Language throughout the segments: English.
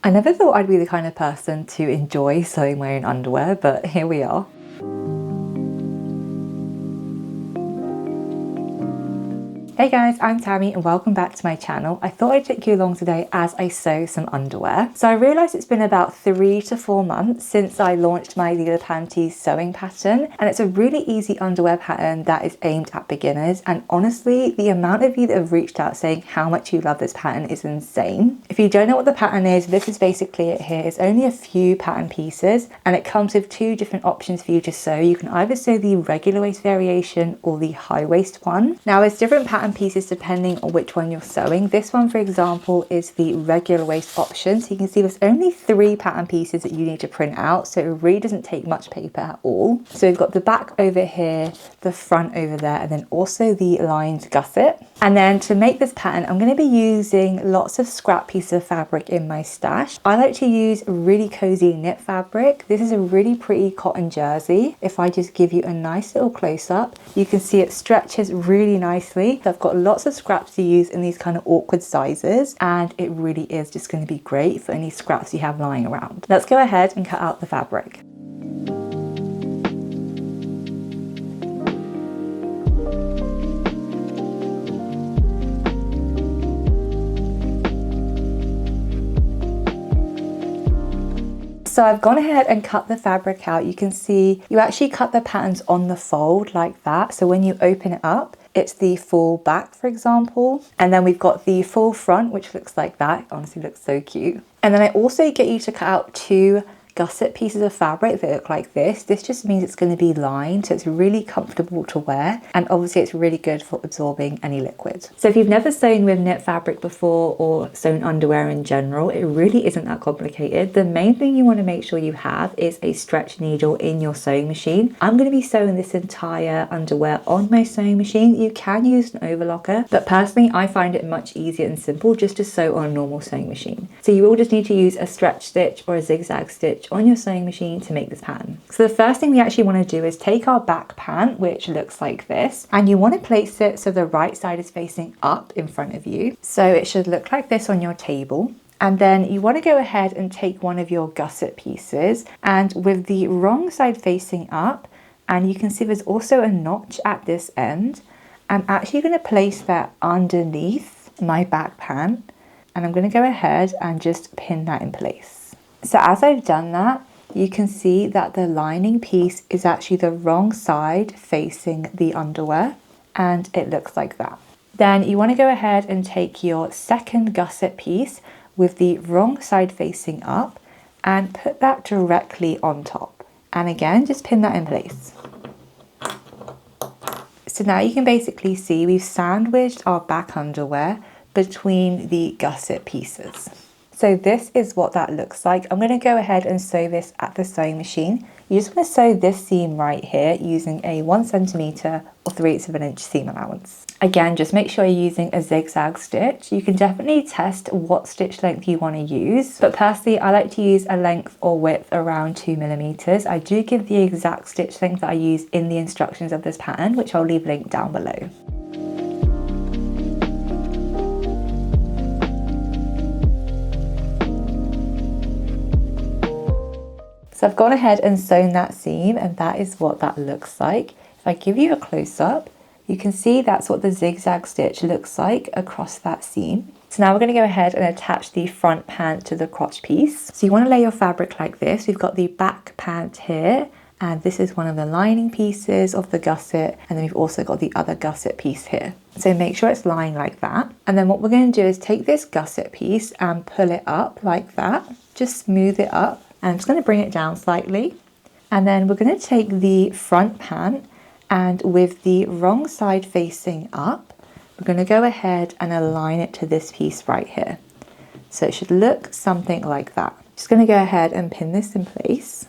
I never thought I'd be the kind of person to enjoy sewing my own underwear, but here we are. Hey guys, I'm Tammy and welcome back to my channel. I thought I'd take you along today as I sew some underwear. So I realised it's been about 3 to 4 months since I launched my Lila Panties sewing pattern, and it's a really easy underwear pattern that is aimed at beginners, and honestly the amount of you that have reached out saying how much you love this pattern is insane. If you don't know what the pattern is, this is basically it here. It's only a few pattern pieces and it comes with 2 different options for you to sew. You can either sew the regular waist variation or the high waist one. Now there's different pattern pieces depending on which one you're sewing. This one, for example, is the regular waist option. So you can see there's only 3 pattern pieces that you need to print out, so it really doesn't take much paper at all. So we've got the back over here, the front over there, and then also the lined gusset. And then to make this pattern, I'm going to be using lots of scrap pieces of fabric in my stash. I like to use really cozy knit fabric. This is a really pretty cotton jersey. If I just give you a nice little close-up, you can see it stretches really nicely. So I've got lots of scraps to use in these kind of awkward sizes, and it really is just going to be great for any scraps you have lying around. Let's go ahead and cut out the fabric. So I've gone ahead and cut the fabric out. You can see you actually cut the patterns on the fold like that. So when you open it up, it's the full back, for example. And then we've got the full front, which looks like that. It honestly looks so cute. And then I also get you to cut out 2 gusset pieces of fabric that look like this. This just means it's going to be lined, so it's really comfortable to wear, and obviously it's really good for absorbing any liquid. So if you've never sewn with knit fabric before or sewn underwear in general, it really isn't that complicated. The main thing you want to make sure you have is a stretch needle in your sewing machine. I'm going to be sewing this entire underwear on my sewing machine. You can use an overlocker, but personally I find it much easier and simple just to sew on a normal sewing machine. So you will just need to use a stretch stitch or a zigzag stitch on your sewing machine to make this pattern. So the first thing we actually want to do is take our back pant, which looks like this, and you want to place it so the right side is facing up in front of you. So it should look like this on your table. And then you want to go ahead and take one of your gusset pieces, and with the wrong side facing up, and you can see there's also a notch at this end, I'm actually going to place that underneath my back pant, and I'm going to go ahead and just pin that in place. So as I've done that, you can see that the lining piece is actually the wrong side facing the underwear, and it looks like that. Then you want to go ahead and take your second gusset piece with the wrong side facing up and put that directly on top. And again, just pin that in place. So now you can basically see we've sandwiched our back underwear between the gusset pieces. So this is what that looks like. I'm going to go ahead and sew this at the sewing machine. You just want to sew this seam right here using a 1 centimeter or 3/8 of an inch seam allowance. Again, just make sure you're using a zigzag stitch. You can definitely test what stitch length you want to use, but personally I like to use a length or width around 2 millimeters. I do give the exact stitch length that I use in the instructions of this pattern, which I'll leave linked down below. So I've gone ahead and sewn that seam, and that is what that looks like. If I give you a close-up, you can see that's what the zigzag stitch looks like across that seam. So now we're going to go ahead and attach the front pant to the crotch piece. So you want to lay your fabric like this. We've got the back pant here, and this is one of the lining pieces of the gusset, and then we've also got the other gusset piece here. So make sure it's lying like that. And then what we're going to do is take this gusset piece and pull it up like that. Just smooth it up. And I'm just going to bring it down slightly, and then we're going to take the front pant, and with the wrong side facing up, we're going to go ahead and align it to this piece right here. So it should look something like that. Just going to go ahead and pin this in place.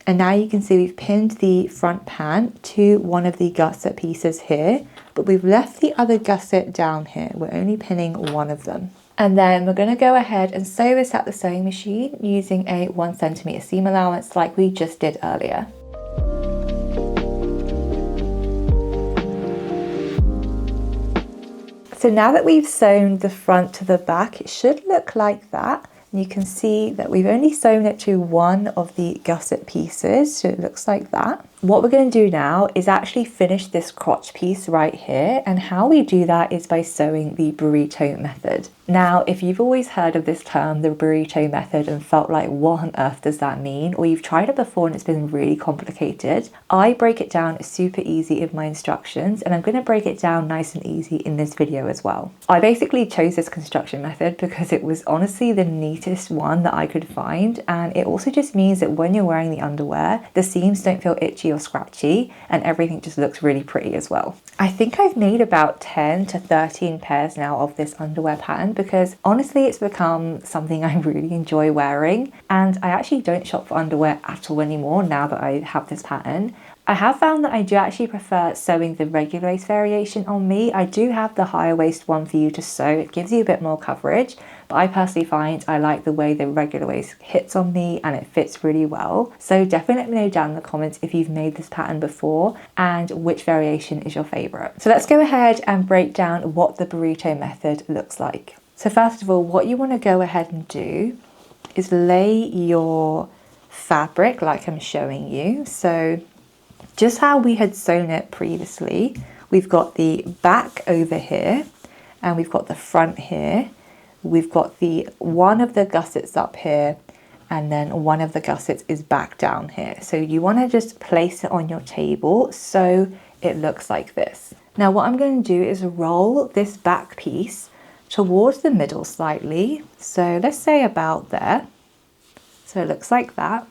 And now you can see we've pinned the front pant to one of the gusset pieces here, but we've left the other gusset down here. We're only pinning one of them. And then we're going to go ahead and sew this at the sewing machine using a 1 centimeter seam allowance like we just did earlier. So now that we've sewn the front to the back, it should look like that. And you can see that we've only sewn it to one of the gusset pieces, so it looks like that. What we're going to do now is actually finish this crotch piece right here, and how we do that is by sewing the burrito method. Now, if you've always heard of this term, the burrito method, and felt like what on earth does that mean, or you've tried it before and it's been really complicated, I break it down super easy in my instructions, and I'm going to break it down nice and easy in this video as well. I basically chose this construction method because it was honestly the neatest one that I could find, and it also just means that when you're wearing the underwear, the seams don't feel itchy or scratchy, and everything just looks really pretty as well. I think I've made about 10 to 13 pairs now of this underwear pattern because honestly it's become something I really enjoy wearing, and I actually don't shop for underwear at all anymore now that I have this pattern. I have found that I do actually prefer sewing the regular waist variation on me. I do have the higher waist one for you to sew. It gives you a bit more coverage, but I personally find I like the way the regular waist hits on me and it fits really well. So definitely let me know down in the comments if you've made this pattern before and which variation is your favorite. So let's go ahead and break down what the burrito method looks like. So first of all, what you want to go ahead and do is lay your fabric like I'm showing you. So just how we had sewn it previously, we've got the back over here and we've got the front here. We've got the one of the gussets up here and then one of the gussets is back down here. So you want to just place it on your table so it looks like this. Now what I'm going to do is roll this back piece towards the middle slightly. So let's say about there. So it looks like that.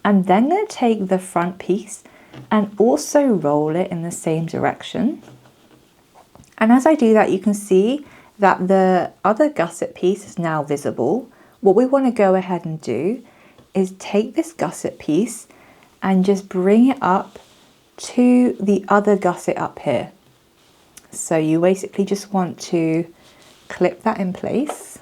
I'm then going to take the front piece and also roll it in the same direction. And as I do that, you can see that the other gusset piece is now visible. What we want to go ahead and do is take this gusset piece and just bring it up to the other gusset up here. So you basically just want to clip that in place.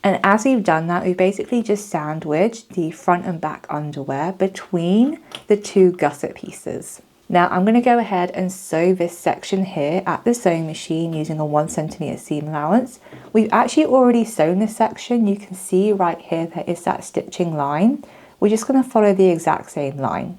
And as we've done that, we basically just sandwiched the front and back underwear between the two gusset pieces. Now I'm going to go ahead and sew this section here at the sewing machine using a 1 centimeter seam allowance. We've actually already sewn this section. You can see right here there is that stitching line. We're just going to follow the exact same line.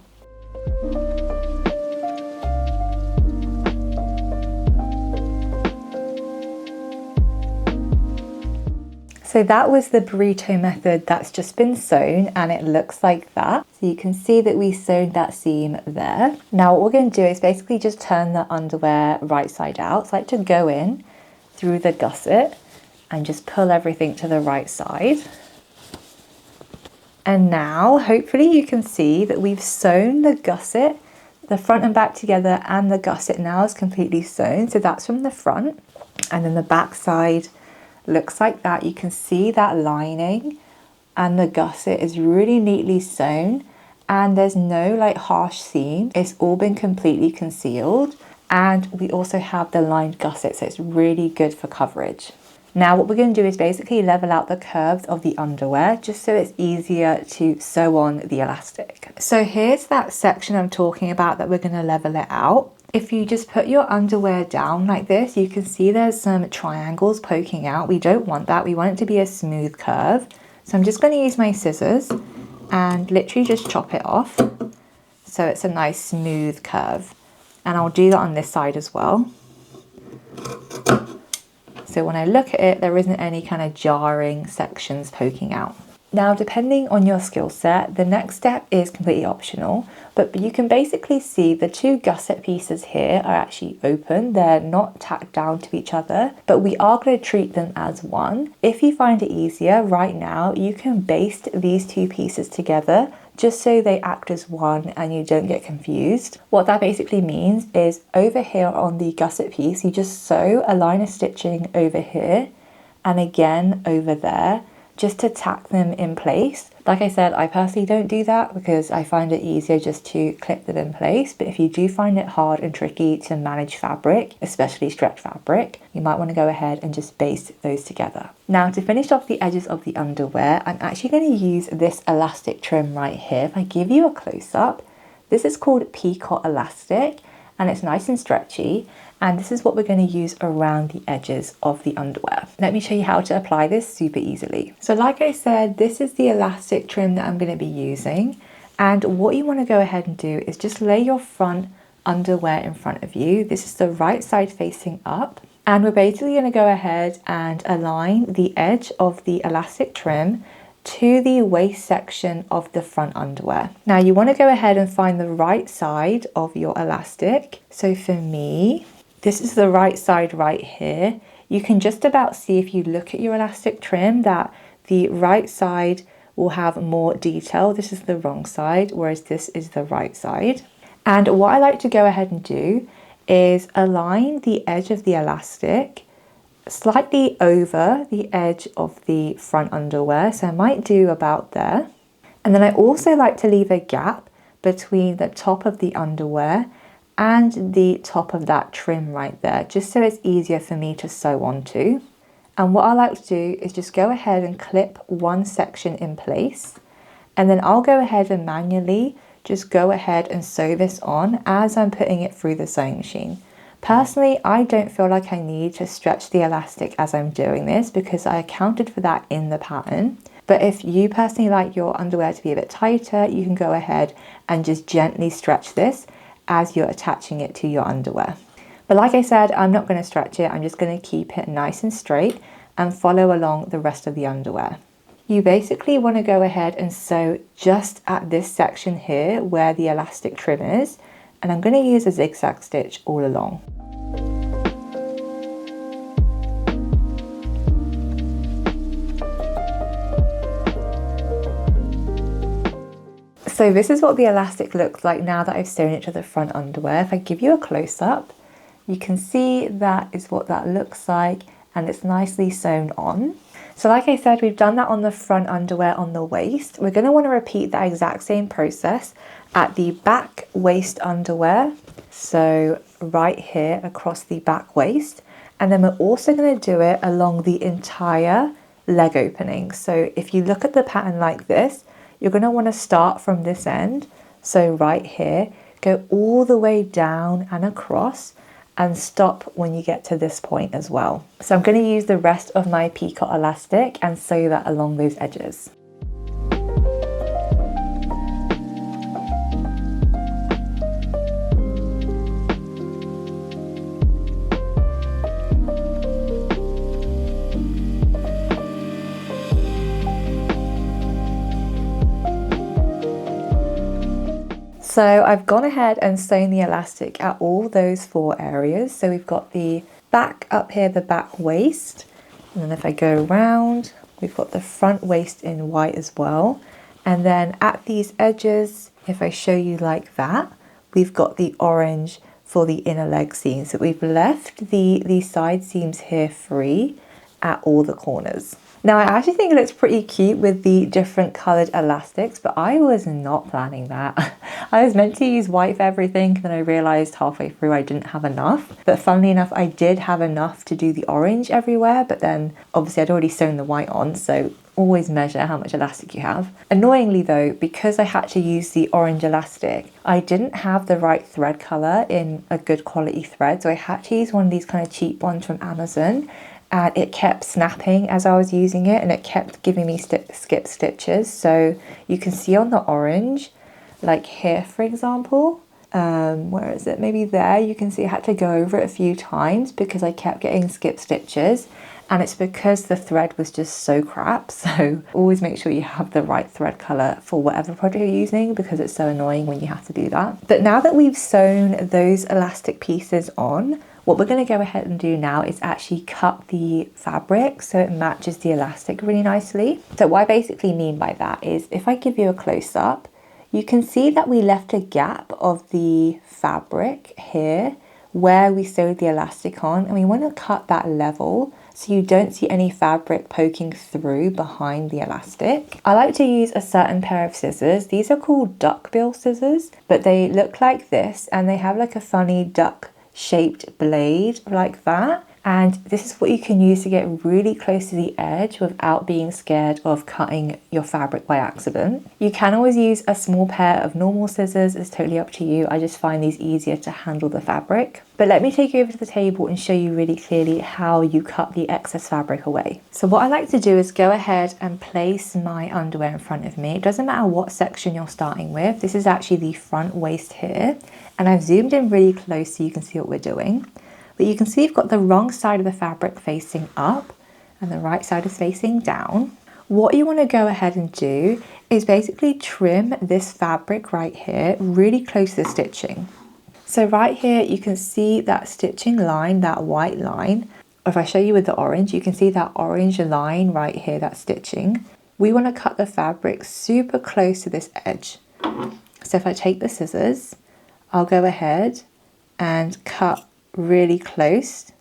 So that was the burrito method that's just been sewn, and it looks like that. So you can see that we sewn that seam there. Now what we're going to do is basically just turn the underwear right side out. So I like to go in through the gusset and just pull everything to the right side. And now hopefully you can see that we've sewn the gusset, the front and back together, and the gusset now is completely sewn. So that's from the front, and then the back side looks like that. You can see that lining and the gusset is really neatly sewn, and there's no like harsh seam. It's all been completely concealed, and we also have the lined gusset, so it's really good for coverage. Now what we're going to do is basically level out the curves of the underwear just so it's easier to sew on the elastic. So here's that section I'm talking about that we're going to level it out. If you just put your underwear down like this, you can see there's some triangles poking out. We don't want that. We want it to be a smooth curve. So I'm just going to use my scissors and literally just chop it off so it's a nice smooth curve. And I'll do that on this side as well. So when I look at it, there isn't any kind of jarring sections poking out. Now, depending on your skill set, the next step is completely optional, but you can basically see the two gusset pieces here are actually open. They're not tacked down to each other, but we are going to treat them as one. If you find it easier right now, you can baste these two pieces together just so they act as one and you don't get confused. What that basically means is over here on the gusset piece, you just sew a line of stitching over here and again over there, just to tack them in place. Like I said, I personally don't do that because I find it easier just to clip them in place. But if you do find it hard and tricky to manage fabric, especially stretch fabric, you might want to go ahead and just baste those together. Now to finish off the edges of the underwear, I'm actually going to use this elastic trim right here. If I give you a close up, this is called picot elastic. and it's nice and stretchy. And this is what we're going to use around the edges of the underwear. Let me show you how to apply this super easily. So like I said, this is the elastic trim that I'm going to be using. And what you want to go ahead and do is just lay your front underwear in front of you. This is the right side facing up. And we're basically going to go ahead and align the edge of the elastic trim to the waist section of the front underwear. Now you want to go ahead and find the right side of your elastic. So for me, this is the right side right here. You can just about see if you look at your elastic trim that the right side will have more detail. This is the wrong side, whereas this is the right side. And what I like to go ahead and do is align the edge of the elastic slightly over the edge of the front underwear. So I might do about there. And then I also like to leave a gap between the top of the underwear and the top of that trim right there, just so it's easier for me to sew onto. And what I like to do is just go ahead and clip one section in place, and then I'll go ahead and manually just go ahead and sew this on as I'm putting it through the sewing machine. Personally, I don't feel like I need to stretch the elastic as I'm doing this because I accounted for that in the pattern. But if you personally like your underwear to be a bit tighter, you can go ahead and just gently stretch this as you're attaching it to your underwear. But like I said, I'm not going to stretch it. I'm just going to keep it nice and straight and follow along the rest of the underwear. You basically want to go ahead and sew just at this section here where the elastic trim is, and I'm going to use a zigzag stitch all along. So this is what the elastic looks like now that I've sewn it to the front underwear. If I give you a close-up, you can see that is what that looks like, and it's nicely sewn on. So like I said, we've done that on the front underwear on the waist. We're going to want to repeat that exact same process at the back waist underwear. So right here across the back waist. And then we're also going to do it along the entire leg opening. So if you look at the pattern like this, you're going to want to start from this end. So right here, go all the way down and across, and stop when you get to this point as well. So I'm going to use the rest of my picot elastic and sew that along those edges. So I've gone ahead and sewn the elastic at all those 4 areas. So we've got the back up here, the back waist. And then if I go around, we've got the front waist in white as well. And then at these edges, if I show you like that, we've got the orange for the inner leg seam. So we've left the side seams here free at all the corners. Now I actually think it looks pretty cute with the different coloured elastics, but I was not planning that. I was meant to use white for everything, and then I realised halfway through I didn't have enough. But funnily enough, I did have enough to do the orange everywhere, but then obviously I'd already sewn the white on, so always measure how much elastic you have. Annoyingly though, because I had to use the orange elastic, I didn't have the right thread colour in a good quality thread, so I had to use one of these kind of cheap ones from Amazon. And it kept snapping as I was using it, and it kept giving me skip stitches. So you can see on the orange, like here for example, where is it? Maybe there, you can see I had to go over it a few times because I kept getting skip stitches, and it's because the thread was just so crap. So always make sure you have the right thread colour for whatever project you're using, because it's so annoying when you have to do that. But now that we've sewn those elastic pieces on, what we're going to go ahead and do now is actually cut the fabric so it matches the elastic really nicely. So what I basically mean by that is, if I give you a close-up, you can see that we left a gap of the fabric here where we sewed the elastic on, and we want to cut that level so you don't see any fabric poking through behind the elastic. I like to use a certain pair of scissors. These are called duckbill scissors, but they look like this and they have like a funny duck shaped blade like that, And this is what you can use to get really close to the edge without being scared of cutting your fabric by accident. You can always use a small pair of normal scissors, it's totally up to you. I just find these easier to handle the fabric. But let me take you over to the table and show you really clearly how you cut the excess fabric away. So what I like to do is go ahead and place my underwear in front of me. It doesn't matter what section you're starting with. This is actually the front waist here. And I've zoomed in really close so you can see what we're doing. But you can see you've got the wrong side of the fabric facing up and the right side is facing down. What you want to go ahead and do is basically trim this fabric right here really close to the stitching. So right here you can see that stitching line, that white line. If I show you with the orange, you can see that orange line right here, that stitching. We want to cut the fabric super close to this edge. So if I take the scissors, I'll go ahead and cut really close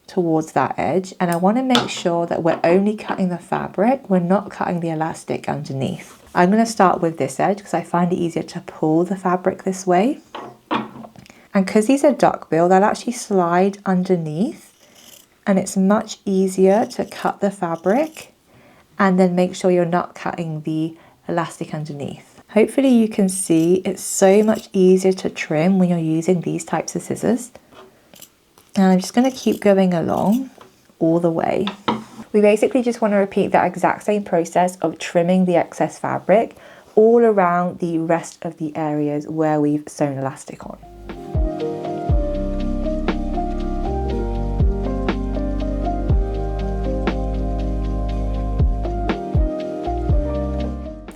towards that edge, and I want to make sure that we're only cutting the fabric, we're not cutting the elastic underneath. I'm going to start with this edge because I find it easier to pull the fabric this way, and because these are duckbill, they'll actually slide underneath and it's much easier to cut the fabric and then make sure you're not cutting the elastic underneath. Hopefully you can see it's so much easier to trim when you're using these types of scissors. And I'm just going to keep going along all the way. We basically just want to repeat that exact same process of trimming the excess fabric all around the rest of the areas where we've sewn elastic on.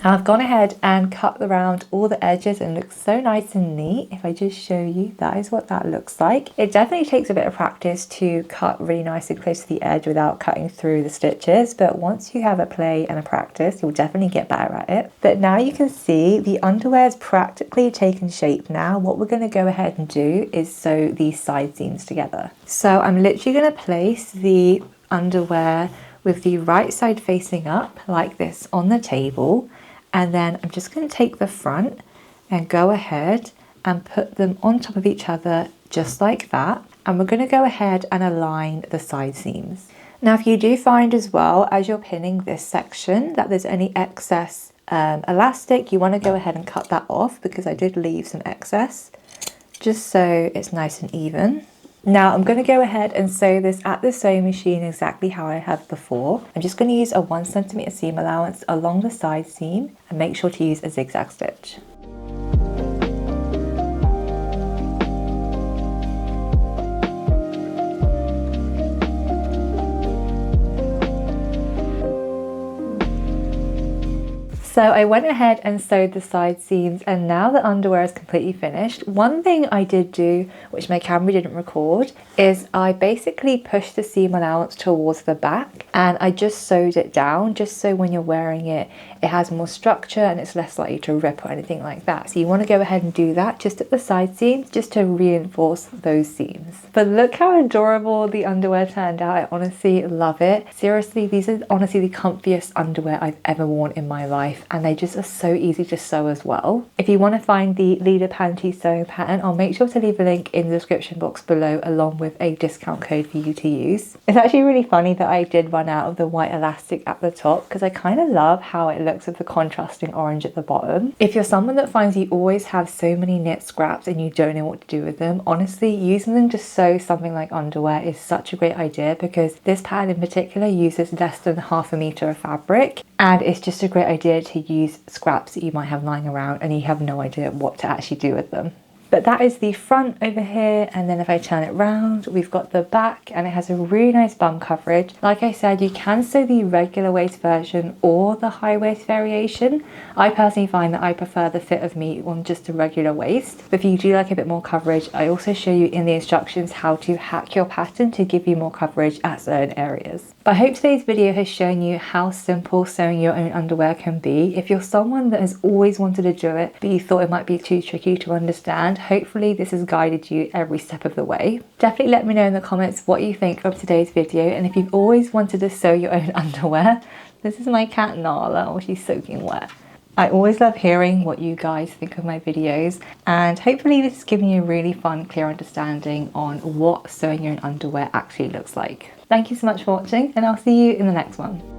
Now I've gone ahead and cut around all the edges and it looks so nice and neat. If I just show you, that is what that looks like. It definitely takes a bit of practice to cut really nice and close to the edge without cutting through the stitches, but once you have a play and a practice, you'll definitely get better at it. But now you can see the underwear is practically taken shape now. What we're going to go ahead and do is sew these side seams together. So I'm literally going to place the underwear with the right side facing up like this on the table. And then I'm just going to take the front and go ahead and put them on top of each other just like that. And we're going to go ahead and align the side seams. Now, if you do find as well, as you're pinning this section, that there's any excess elastic, you want to go ahead and cut that off because I did leave some excess, just so it's nice and even. Now I'm going to go ahead and sew this at the sewing machine exactly how I have before. I'm just going to use a 1 centimeter seam allowance along the side seam and make sure to use a zigzag stitch. So I went ahead and sewed the side seams, and now the underwear is completely finished. One thing I did do, which my camera didn't record, is I basically pushed the seam allowance towards the back and I just sewed it down just so when you're wearing it, it has more structure and it's less likely to rip or anything like that. So you want to go ahead and do that just at the side seams, just to reinforce those seams. But look how adorable the underwear turned out. I honestly love it. Seriously, these are honestly the comfiest underwear I've ever worn in my life, and they just are so easy to sew as well. If you want to find the Lila Panties sewing pattern, I'll make sure to leave a link in the description box below along with a discount code for you to use. It's actually really funny that I did run out of the white elastic at the top because I kind of love how it looks with the contrasting orange at the bottom. If you're someone that finds you always have so many knit scraps and you don't know what to do with them, honestly using them to sew something like underwear is such a great idea because this pattern in particular uses less than ½ meter of fabric, and it's just a great idea to use scraps that you might have lying around and you have no idea what to actually do with them. But that is the front over here, and then if I turn it round, we've got the back and it has a really nice bum coverage. Like I said, you can sew the regular waist version or the high waist variation. I personally find that I prefer the fit of me on just a regular waist. But if you do like a bit more coverage, I also show you in the instructions how to hack your pattern to give you more coverage at certain areas. But I hope today's video has shown you how simple sewing your own underwear can be. If you're someone that has always wanted to do it, but you thought it might be too tricky to understand, hopefully this has guided you every step of the way. Definitely let me know in the comments what you think of today's video, and if you've always wanted to sew your own underwear. This is my cat Nala, she's soaking wet. I always love hearing what you guys think of my videos, and hopefully this has given you a really fun, clear understanding on what sewing your own underwear actually looks like. Thank you so much for watching, and I'll see you in the next one.